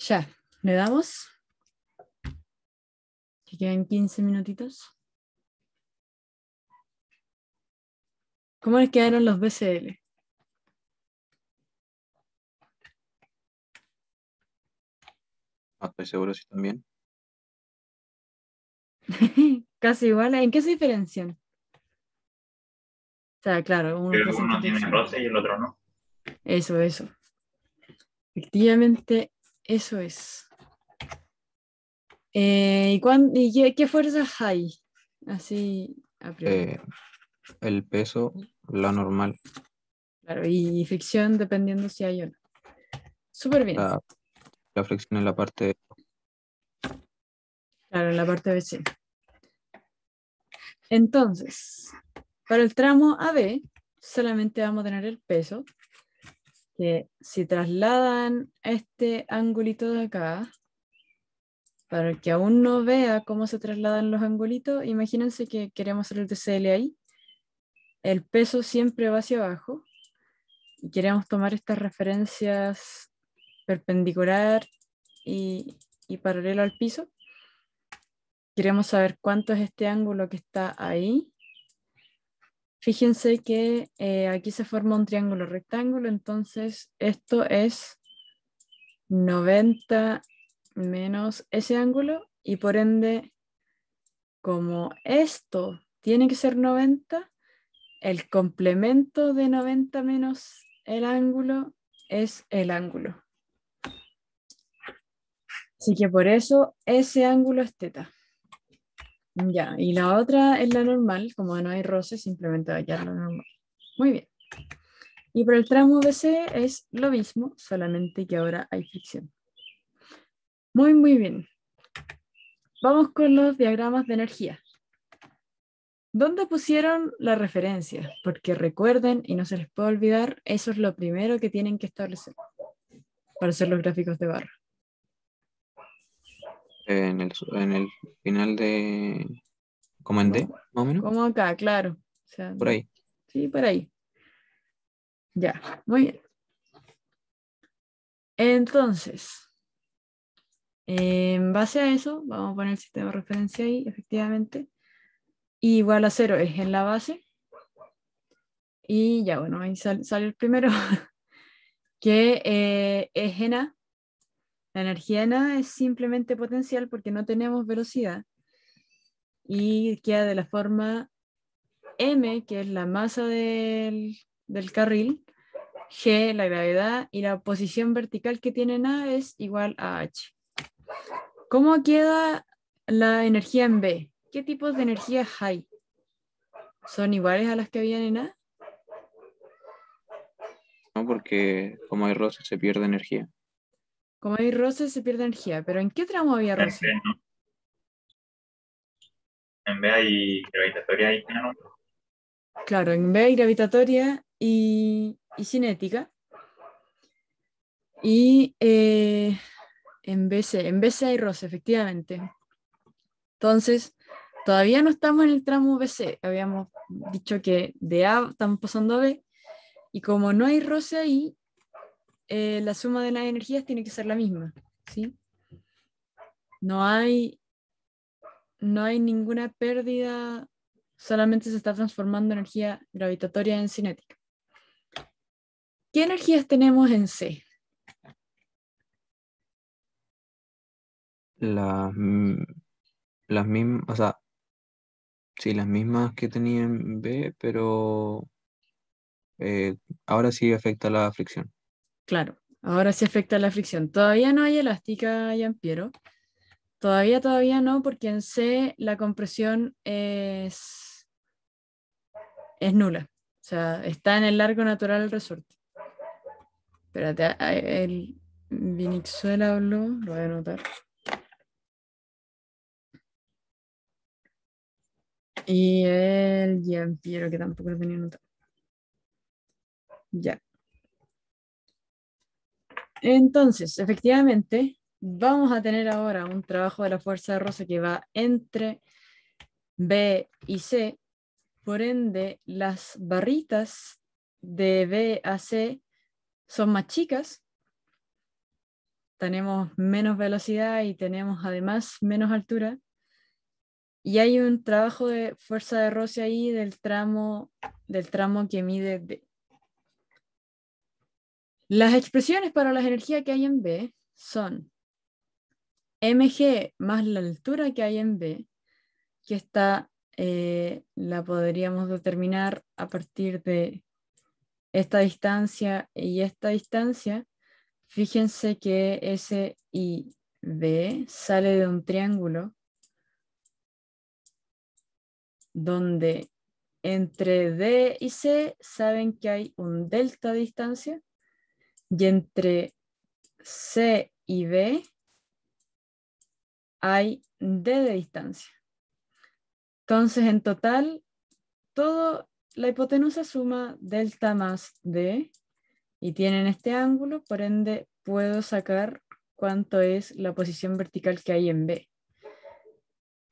Ya, le damos. Que quedan 15 minutitos. ¿Cómo les quedaron los BCL? No estoy seguro si también. Casi igual. ¿En qué se diferencian? O sea, claro, uno Creo que presenta uno tiene fricción. roce y el otro no. Eso. Efectivamente, eso es. ¿Y qué fuerzas hay? Así, a priori. El peso, la normal. Claro, y fricción dependiendo si hay o no. Súper bien. La fricción en la parte. Claro, en la parte BC. Entonces, para el tramo AB, solamente vamos a tener el peso, que si trasladan este angulito de acá, para el que aún no vea cómo se trasladan los angulitos, imagínense que queremos hacer el TCL ahí. El peso siempre va hacia abajo y queremos tomar estas referencias perpendicular y paralelo al piso. Queremos saber cuánto es este ángulo que está ahí. Fíjense que aquí se forma un triángulo rectángulo, entonces esto es 90 menos ese ángulo y por ende, como esto tiene que ser 90, el complemento de 90 menos el ángulo es el ángulo. Así que por eso ese ángulo es θ. Ya, y la otra es la normal, como no hay roce, simplemente va a quedar la normal. Muy bien. Y para el tramo BC es lo mismo, solamente que ahora hay fricción. Muy bien. Vamos con los diagramas de energía. ¿Dónde pusieron la referencia? Porque recuerden, y no se les puede olvidar, eso es lo primero que tienen que establecer para hacer los gráficos de barra. En el final de. Como en D, más o menos. Como acá, claro. O sea, Por ahí. sí, por ahí. Ya, muy bien. Entonces, en base a eso, vamos a poner el sistema de referencia ahí, efectivamente. Y igual a 0 es en la base. Y ya, bueno, ahí sale el primero, que es en A. La energía en A es simplemente potencial porque no tenemos velocidad. Y queda de la forma M, que es la masa del carril, G, la gravedad, y la posición vertical que tiene en A es igual a H. ¿Cómo queda la energía en B? ¿Qué tipos de energías hay? ¿Son iguales a las que habían en A? ¿No? Porque como hay roce se pierde energía. Como hay roce, se pierde energía. ¿Pero en qué tramo había En B, roce? ¿no? En B hay gravitatoria y no. Claro, en B hay gravitatoria y cinética. Y en BC hay roce, efectivamente. Entonces, todavía no estamos en el tramo BC. Habíamos dicho que de A estamos pasando a B. Y como no hay roce ahí, la suma de las energías tiene que ser la misma. ¿Sí? No hay ninguna pérdida, solamente se está transformando energía gravitatoria en cinética. ¿Qué energías tenemos en C? Las mismas, o sea, sí, las mismas que tenía en B, pero ahora sí afecta la fricción. Claro, ahora sí afecta la fricción. Todavía no hay elástica y ampiero. Todavía no, porque en C la compresión es nula. O sea, está en el largo natural el resorte. Espérate, el Vinixuela habló, lo voy a anotar. Y el Giampiero, que tampoco lo tenía anotado. Ya. Entonces, efectivamente, vamos a tener ahora un trabajo de la fuerza de roce que va entre B y C. Por ende, las barritas de B a C son más chicas tenemos menos velocidad y tenemos además menos altura. Y hay un trabajo de fuerza de roce ahí del tramo que mide B. Las expresiones para las energías que hay en B son mg más la altura que hay en B, que está, la podríamos determinar a partir de esta distancia y esta distancia. Fíjense que S y B sale de un triángulo donde entre D y C saben que hay un delta de distancia y entre C y B hay D de distancia. Entonces, en total, toda la hipotenusa suma delta más D y tienen este ángulo, por ende puedo sacar cuánto es la posición vertical que hay en B.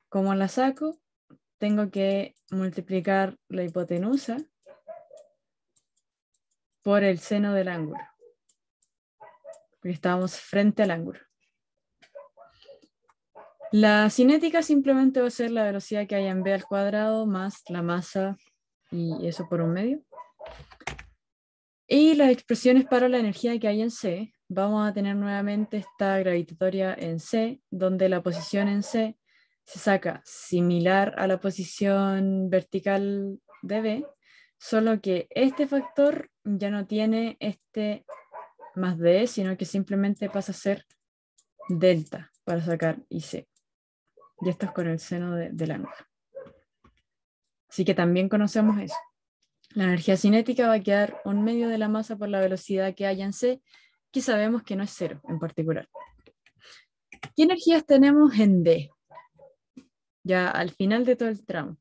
¿Cómo la saco? Tengo que multiplicar la hipotenusa por el seno del ángulo, porque estamos frente al ángulo. La cinética simplemente va a ser la velocidad que hay en B al cuadrado más la masa y eso por un medio. Y las expresiones para la energía que hay en C, vamos a tener nuevamente esta gravitatoria en C, donde la posición en C se saca similar a la posición vertical de B, solo que este factor ya no tiene este más D, sino que simplemente pasa a ser delta para sacar IC. Y esto es con el seno del ángulo. Así que también conocemos eso. La energía cinética va a quedar un medio de la masa por la velocidad que haya en C, que sabemos que no es cero en particular. ¿Qué energías tenemos en D? Ya al final de todo el tramo.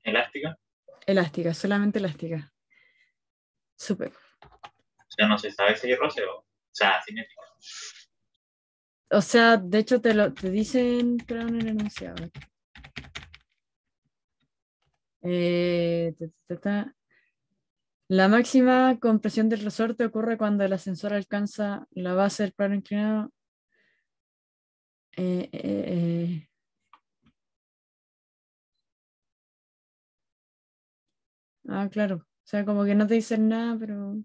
Elástica. Elástica, solamente elástica. Súper. O sea, no se sabe si hay roce o sea, cinética. O sea, de hecho te dicen, creo, en el enunciado. La máxima compresión del resorte ocurre cuando el ascensor alcanza la base del plano inclinado. Claro. O sea, como que no te dicen nada, pero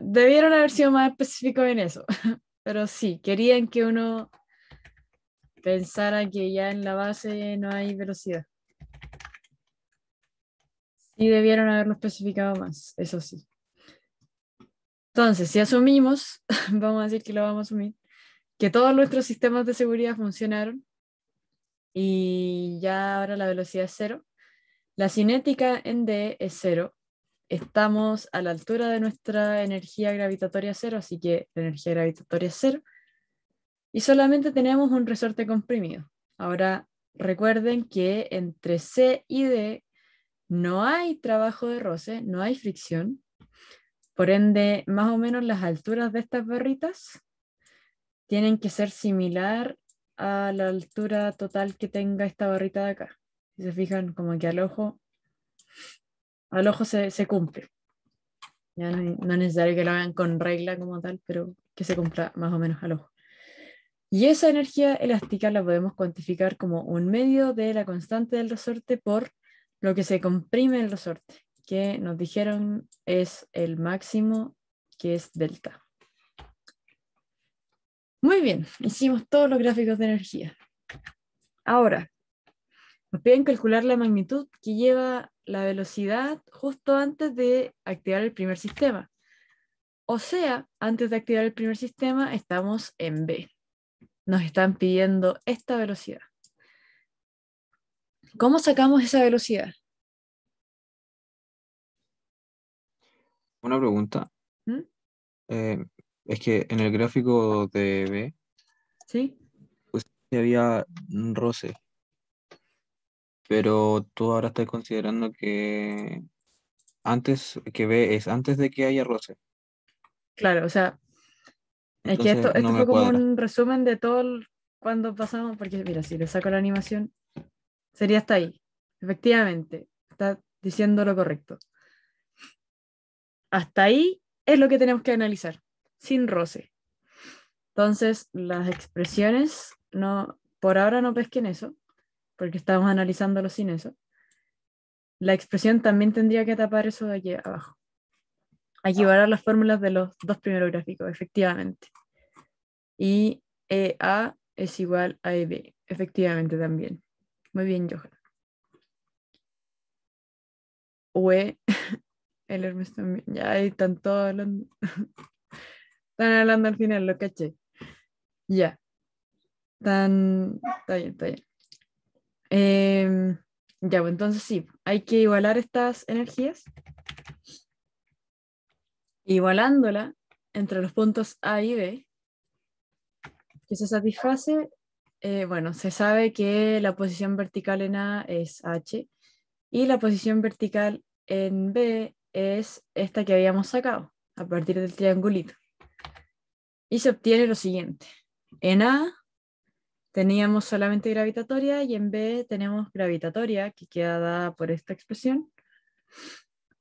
debieron haber sido más específicos en eso. Pero sí, querían que uno pensara que ya en la base no hay velocidad. Sí, debieron haberlo especificado más, eso sí. Entonces, si asumimos, vamos a decir que lo vamos a asumir, que todos nuestros sistemas de seguridad funcionaron y ya ahora la velocidad es cero, la cinética en D es cero, estamos a la altura de nuestra energía gravitatoria cero, así que la energía gravitatoria es cero, y solamente tenemos un resorte comprimido. Ahora, recuerden que entre C y D no hay trabajo de roce, no hay fricción, por ende, más o menos las alturas de estas barritas tienen que ser similar a la altura total que tenga esta barrita de acá. Si se fijan, como que al ojo se cumple. Ya no es necesario que lo hagan con regla como tal, pero que se cumpla más o menos al ojo. Y esa energía elástica la podemos cuantificar como un medio de la constante del resorte por lo que se comprime el resorte, que nos dijeron es el máximo, que es delta. Muy bien, hicimos todos los gráficos de energía. Ahora, nos piden calcular la magnitud que lleva la velocidad justo antes de activar el primer sistema. O sea, antes de activar el primer sistema estamos en B. Nos están pidiendo esta velocidad. ¿Cómo sacamos esa velocidad? Una pregunta. ¿Mm? Es que en el gráfico de B ¿Sí? había un roce, pero tú ahora estás considerando que B es antes de que haya roce. Claro, o sea, es que Entonces no esto me fue como cuadra. un resumen de todo cuando pasamos, porque mira, si le saco la animación, sería hasta ahí. Efectivamente, está diciendo lo correcto. Hasta ahí es lo que tenemos que analizar, sin roce. Entonces, las expresiones, no, por ahora no pesquen eso, porque estamos analizándolo sin eso. La expresión también tendría que tapar eso de aquí abajo. Equivaler las fórmulas de los dos primeros gráficos, efectivamente. Y EA es igual a EB, efectivamente también. Muy bien, Johan. UE, el Hermes también. Ya ahí están todos hablando. Están hablando al final, lo caché. Ya. Está bien, está bien. Ya, pues entonces sí, hay que igualar estas energías. Igualándola entre los puntos A y B, que se satisface, bueno, se sabe que la posición vertical en A es H y la posición vertical en B es esta que habíamos sacado a partir del triangulito. Y se obtiene lo siguiente. En A teníamos solamente gravitatoria y en B tenemos gravitatoria, que queda dada por esta expresión,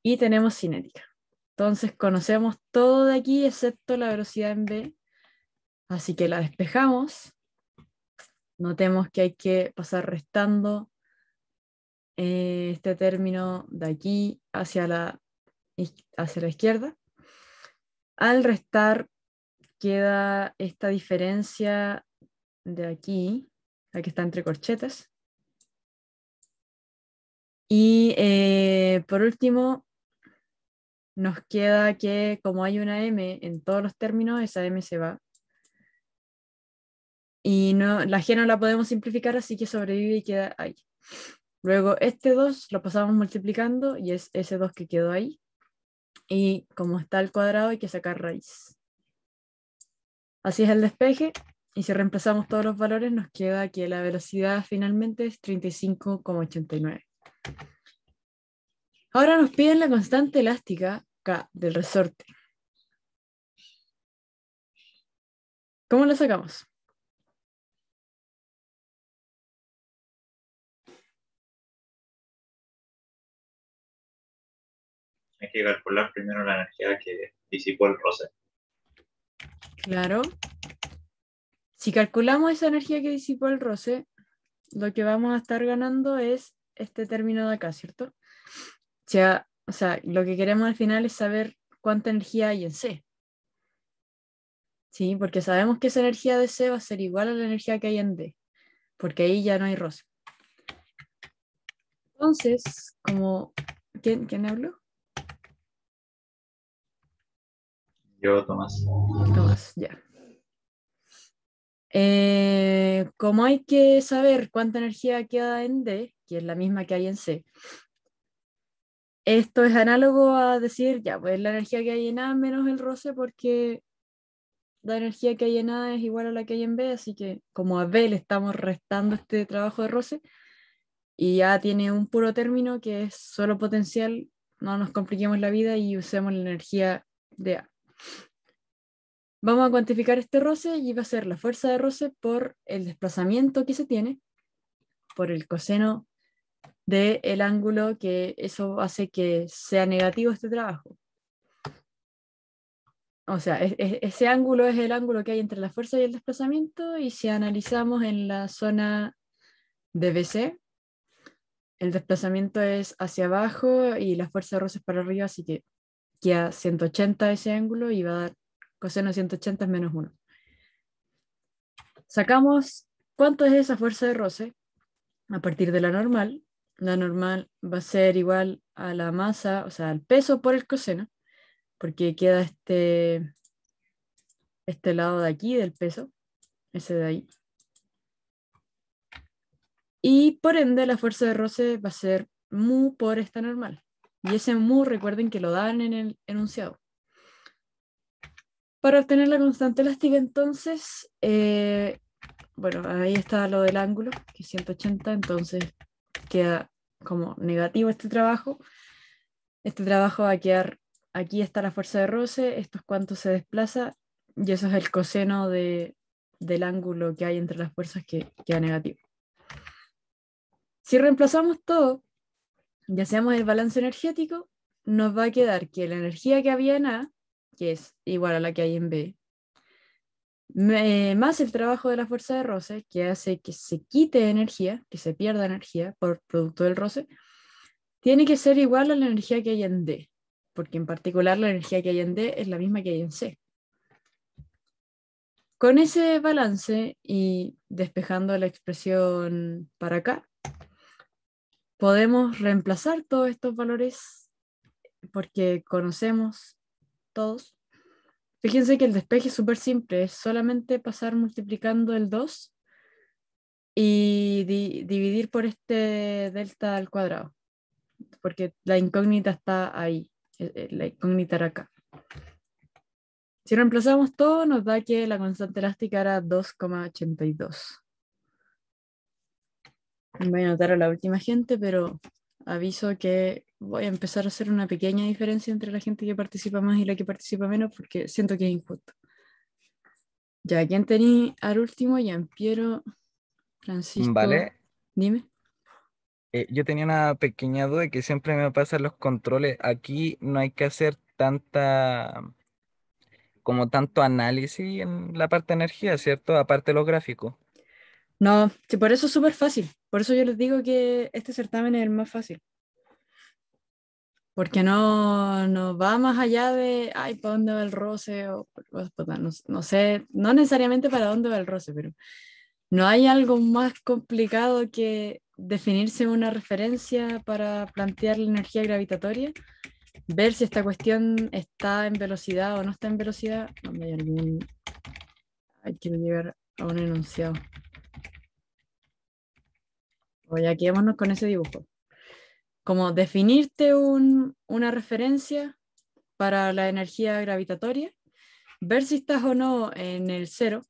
y tenemos cinética. Entonces conocemos todo de aquí excepto la velocidad en B, así que la despejamos. Notemos que hay que pasar restando este término de aquí hacia la izquierda. Al restar queda esta diferencia de aquí, la que está entre corchetas. Y por último, nos queda que como hay una M en todos los términos, esa M se va. Y no, la G no la podemos simplificar, así que sobrevive y queda ahí. Luego este 2 lo pasamos multiplicando y es ese 2 que quedó ahí. Y como está al cuadrado hay que sacar raíz. Así es el despeje. Y si reemplazamos todos los valores nos queda que la velocidad finalmente es 35,89. Ahora nos piden la constante elástica K del resorte. ¿Cómo la sacamos? Hay que calcular primero la energía que disipó el roce. Claro. Si calculamos esa energía que disipó el roce, lo que vamos a estar ganando es este término de acá, ¿cierto? O sea, lo que queremos al final es saber cuánta energía hay en C. Sí, porque sabemos que esa energía de C va a ser igual a la energía que hay en D, porque ahí ya no hay roce. Entonces, como... ¿Quién habló? Yo, Tomás. Tomás, ya. Como hay que saber cuánta energía queda en D, que es la misma que hay en C, esto es análogo a decir, ya, pues la energía que hay en A menos el roce, porque la energía que hay en A es igual a la que hay en B, así que como a B le estamos restando este trabajo de roce, y A tiene un puro término que es solo potencial, no nos compliquemos la vida y usemos la energía de A. Vamos a cuantificar este roce y va a ser la fuerza de roce por el desplazamiento que se tiene, por el coseno del ángulo, que eso hace que sea negativo este trabajo. O sea, ese ángulo es el ángulo que hay entre la fuerza y el desplazamiento, y si analizamos en la zona de BC, el desplazamiento es hacia abajo y la fuerza de roce es para arriba, así que queda 180 ese ángulo y va a dar coseno de 180 es menos 1. Sacamos cuánto es esa fuerza de roce a partir de la normal. La normal va a ser igual a la masa, o sea, al peso por el coseno, porque queda este lado de aquí del peso, ese de ahí. Y por ende la fuerza de roce va a ser mu por esta normal. Y ese mu recuerden que lo dan en el enunciado. Para obtener la constante elástica entonces, bueno, ahí está lo del ángulo, que es 180, entonces queda como negativo este trabajo. Este trabajo va a quedar, aquí está la fuerza de roce, esto es cuánto se desplaza, y eso es el coseno del ángulo que hay entre las fuerzas que queda negativo. Si reemplazamos todo y hacemos el balance energético, nos va a quedar que la energía que había en A, que es igual a la que hay en B, más el trabajo de la fuerza de roce, que hace que se quite energía, que se pierda energía por producto del roce, tiene que ser igual a la energía que hay en D, porque en particular la energía que hay en D es la misma que hay en C. Con ese balance y despejando la expresión para acá, podemos reemplazar todos estos valores porque conocemos todos. Fíjense que el despeje es súper simple, es solamente pasar multiplicando el 2 y dividir por este delta al cuadrado, porque la incógnita está ahí, la incógnita era acá. Si reemplazamos todo, nos da que la constante elástica era 2,82. Voy a anotar a la última gente, pero aviso que voy a empezar a hacer una pequeña diferencia entre la gente que participa más y la que participa menos, porque siento que es injusto. Ya, ¿quién tenía al último? Giampiero, Francisco. Vale. Dime. Yo tenía una pequeña duda que siempre me pasa en los controles. Aquí no hay que hacer como tanto análisis en la parte de energía, ¿cierto? Aparte de los gráficos. No, sí, por eso es súper fácil. Por eso yo les digo que este certamen es el más fácil. Porque no va más allá de, ay, ¿para dónde va el roce? No sé, no necesariamente para dónde va el roce, pero no hay algo más complicado que definirse una referencia para plantear la energía gravitatoria, ver si esta cuestión está en velocidad o no está en velocidad. ¿Dónde hay algún? Ay, quiero llegar a un enunciado. O ya quedémonos con ese dibujo. Como definirte una referencia para la energía gravitatoria, ver si estás o no en el cero.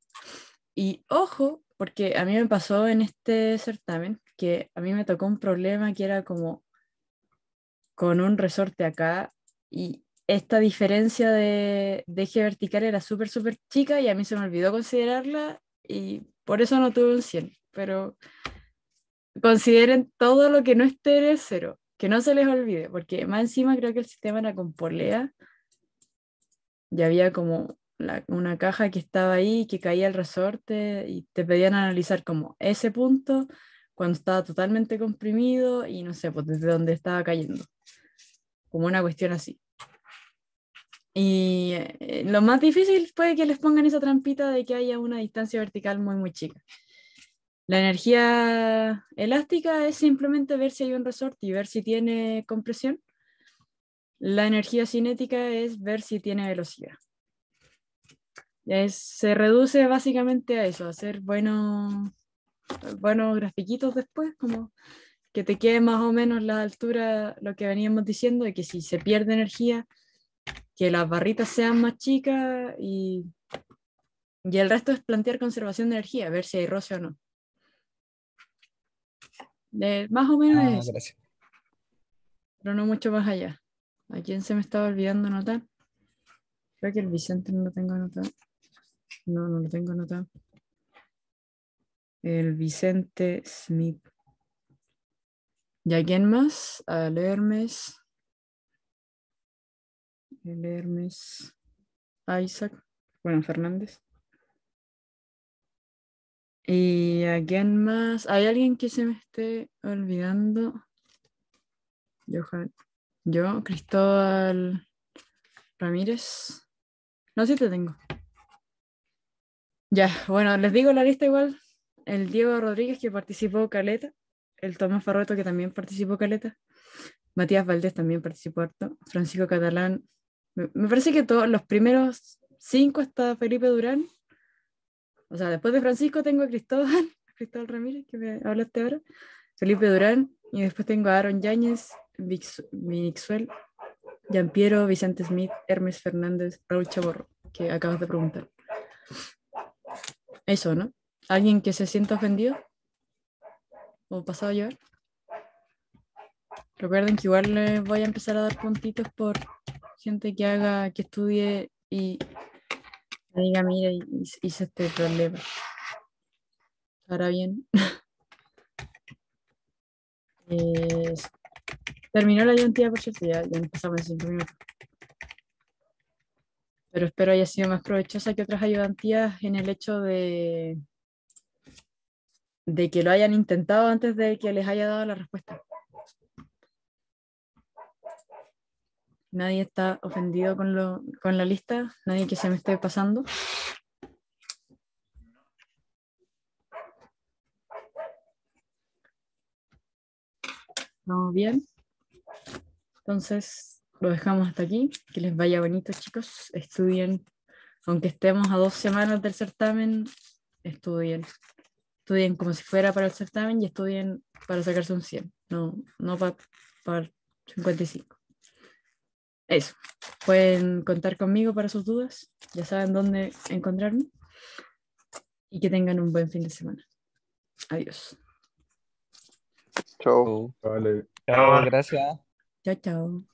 Y ojo, porque a mí me pasó en este certamen que a mí me tocó un problema que era como con un resorte acá y esta diferencia de eje vertical era súper, súper chica y a mí se me olvidó considerarla y por eso no tuve un 100, pero consideren todo lo que no esté en el cero, que no se les olvide, porque más encima creo que el sistema era con polea y había como una caja que estaba ahí, que caía el resorte y te pedían analizar como ese punto cuando estaba totalmente comprimido y no sé, pues desde dónde estaba cayendo, como una cuestión así. Y lo más difícil puede que les pongan esa trampita de que haya una distancia vertical muy, muy chica. La energía elástica es simplemente ver si hay un resorte y ver si tiene compresión. La energía cinética es ver si tiene velocidad. Se reduce básicamente a eso, a hacer buenos grafiquitos después, como que te quede más o menos la altura, lo que veníamos diciendo, de que si se pierde energía, que las barritas sean más chicas y el resto es plantear conservación de energía, ver si hay roce o no. Más o menos es eso, Gracias. pero no mucho más allá. ¿A quién se me estaba olvidando anotar? Creo que el Vicente no lo tengo anotado. No lo tengo anotado. El Vicente Smith. ¿Y a quién más? Al Hermes. El Hermes Isaac. Bueno, Fernández. ¿Y a quién más? ¿Hay alguien que se me esté olvidando? Yo, Cristóbal Ramírez. No, sí te tengo. Ya, bueno, les digo la lista igual. El Diego Rodríguez, que participó caleta. El Tomás Farrueto, que también participó caleta. Matías Valdés también participó harto. Francisco Catalán. Me parece que todos los primeros 5 hasta Felipe Durán. O sea, después de Francisco tengo a Cristóbal Ramírez, que me hablaste ahora. Felipe Durán. Y después tengo a Aaron Yáñez, Vinixuel, Giampiero, Vicente Smith, Hermes Fernández, Raúl Chaborro, que acabas de preguntar. Eso, ¿no? ¿Alguien que se sienta ofendido? ¿O pasado a llevar? Recuerden que igual les voy a empezar a dar puntitos por gente que estudie y me diga, mira, hice este problema. ¿Estará bien? Terminó la ayudantía, por cierto, ya empezamos en 5 minutos. Pero espero haya sido más provechosa que otras ayudantías en el hecho de que lo hayan intentado antes de que les haya dado la respuesta. Nadie está ofendido con la lista, nadie que se me esté pasando. ¿Vamos bien? Entonces, lo dejamos hasta aquí. Que les vaya bonito, chicos. Estudien. Aunque estemos a 2 semanas del certamen, estudien. Estudien como si fuera para el certamen y estudien para sacarse un 100. No para 55. Eso. Pueden contar conmigo para sus dudas. Ya saben dónde encontrarme. Y que tengan un buen fin de semana. Adiós. Chao. Oh. Vale. Chao, gracias. Chao, chao.